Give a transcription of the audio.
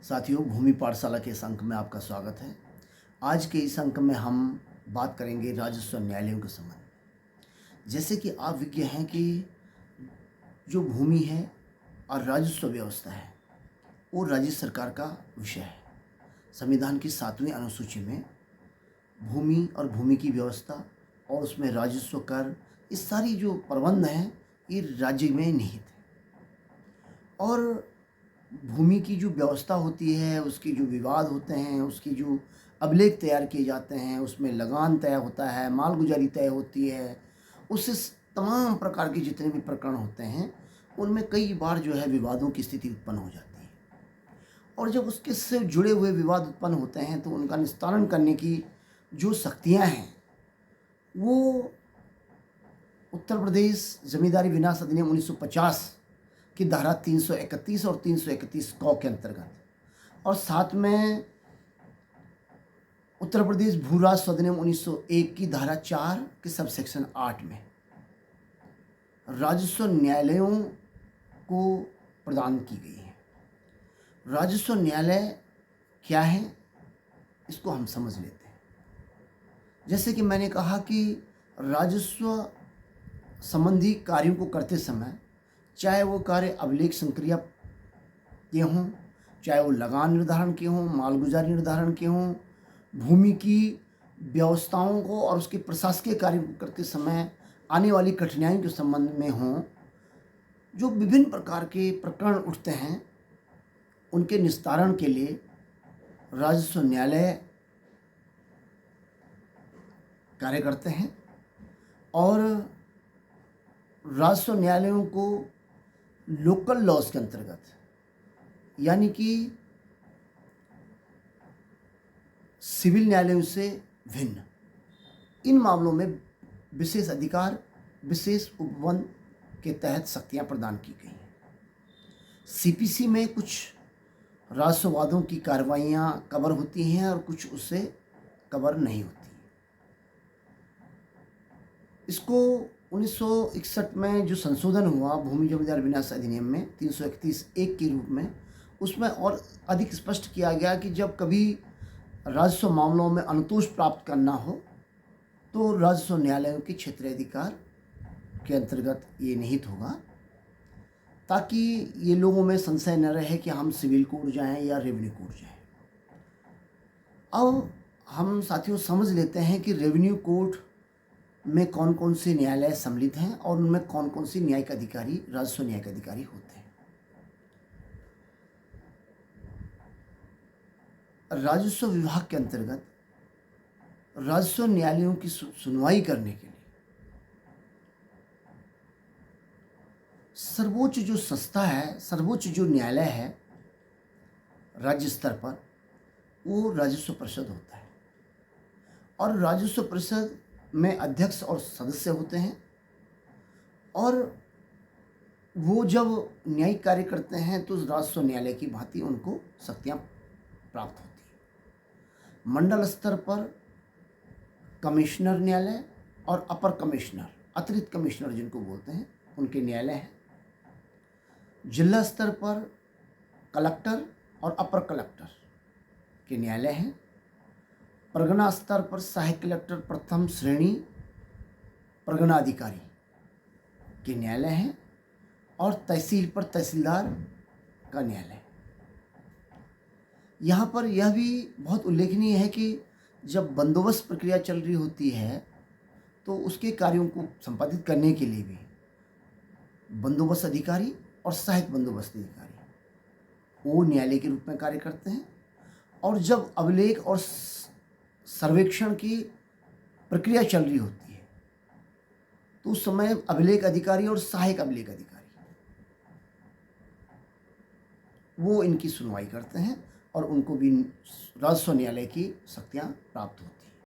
साथियों, भूमि पाठशाला के इस अंक में आपका स्वागत है। आज के इस अंक में हम बात करेंगे राजस्व न्यायालयों के संबंध में। जैसे कि आप विज्ञ हैं कि जो भूमि है और राजस्व व्यवस्था है वो राज्य सरकार का विषय है। संविधान की 7वीं अनुसूची में भूमि और भूमि की व्यवस्था और उसमें राजस्व कर, ये सारी जो प्रबंध हैं ये राज्य में निहित है। और भूमि की जो व्यवस्था होती है, उसके जो विवाद होते हैं, उसकी जो अभिलेख तैयार किए जाते हैं, उसमें लगान तय होता है, मालगुजारी तय होती है, उससे तमाम प्रकार के जितने भी प्रकरण होते हैं उनमें कई बार जो है विवादों की स्थिति उत्पन्न हो जाती है। और जब उसके से जुड़े हुए विवाद उत्पन्न होते हैं तो उनका निस्तारण करने की जो शक्तियाँ हैं वो उत्तर प्रदेश जमींदारी विनाश अधिनियम 1950 की धारा 331 और 331 क के अंतर्गत, और साथ में उत्तर प्रदेश भू राजस्व अधिनियम 1901 की धारा 4 के सबसेक्शन 8 में राजस्व न्यायालयों को प्रदान की गई है। राजस्व न्यायालय क्या है, इसको हम समझ लेते हैं। जैसे कि मैंने कहा कि राजस्व संबंधी कार्यों को करते समय चाहे वो कार्य अभिलेख संक्रिया के हों, चाहे वो लगान निर्धारण के हों, मालगुजारी निर्धारण के हों, भूमि की व्यवस्थाओं को और उसके प्रशासकीय कार्यों को करते समय आने वाली कठिनाइयों के संबंध में हों, जो विभिन्न प्रकार के प्रकरण उठते हैं उनके निस्तारण के लिए राजस्व न्यायालय कार्य करते हैं। और राजस्व न्यायालयों को लोकल लॉज के अंतर्गत, यानी कि सिविल न्यायालयों से भिन्न, इन मामलों में विशेष अधिकार, विशेष उपबंध के तहत शक्तियां प्रदान की गई हैं। सीपीसी में कुछ राजस्ववादों की कार्रवाइयां कवर होती हैं और कुछ उससे कवर नहीं होती। इसको 1961 में जो संशोधन हुआ भूमि जमींदारी विनाश अधिनियम में 331(1) के रूप में, उसमें और अधिक स्पष्ट किया गया कि जब कभी राजस्व मामलों में अनुतोष प्राप्त करना हो तो राजस्व न्यायालयों के क्षेत्रीय अधिकार के अंतर्गत ये निहित होगा, ताकि ये लोगों में संशय न रहे कि हम सिविल कोर्ट जाएं या रेवेन्यू कोर्ट जाएं। अब हम साथियों समझ लेते हैं कि रेवेन्यू कोर्ट में कौन कौन से न्यायालय सम्मिलित हैं और उनमें कौन कौन से न्यायिक अधिकारी, राजस्व न्यायिक अधिकारी होते हैं। राजस्व विभाग के अंतर्गत राजस्व न्यायालयों की सुनवाई करने के लिए सर्वोच्च जो संस्था है, सर्वोच्च जो न्यायालय है राज्य स्तर पर, वो राजस्व परिषद होता है। और राजस्व परिषद में अध्यक्ष और सदस्य होते हैं, और वो जब न्यायिक कार्य करते हैं तो राजस्व न्यायालय की भांति उनको शक्तियां प्राप्त होती हैं। मंडल स्तर पर कमिश्नर न्यायालय और अपर कमिश्नर, अतिरिक्त कमिश्नर जिनको बोलते हैं, उनके न्यायालय हैं। जिला स्तर पर कलेक्टर और अपर कलेक्टर के न्यायालय हैं। परगना स्तर पर सहायक कलेक्टर प्रथम श्रेणी परगना अधिकारी के न्यायालय हैं, और तहसील पर तहसीलदार का न्यायालय। यहाँ पर यह भी बहुत उल्लेखनीय है कि जब बंदोबस्त प्रक्रिया चल रही होती है तो उसके कार्यों को संपादित करने के लिए भी बंदोबस्त अधिकारी और सहायक बंदोबस्त अधिकारी वो न्यायालय के रूप में कार्य करते हैं। और जब अभिलेख और सर्वेक्षण की प्रक्रिया चल रही होती है तो उस समय अभिलेख अधिकारी और सहायक अभिलेख अधिकारी वो इनकी सुनवाई करते हैं और उनको भी राजस्व न्यायालय की शक्तियां प्राप्त होती हैं।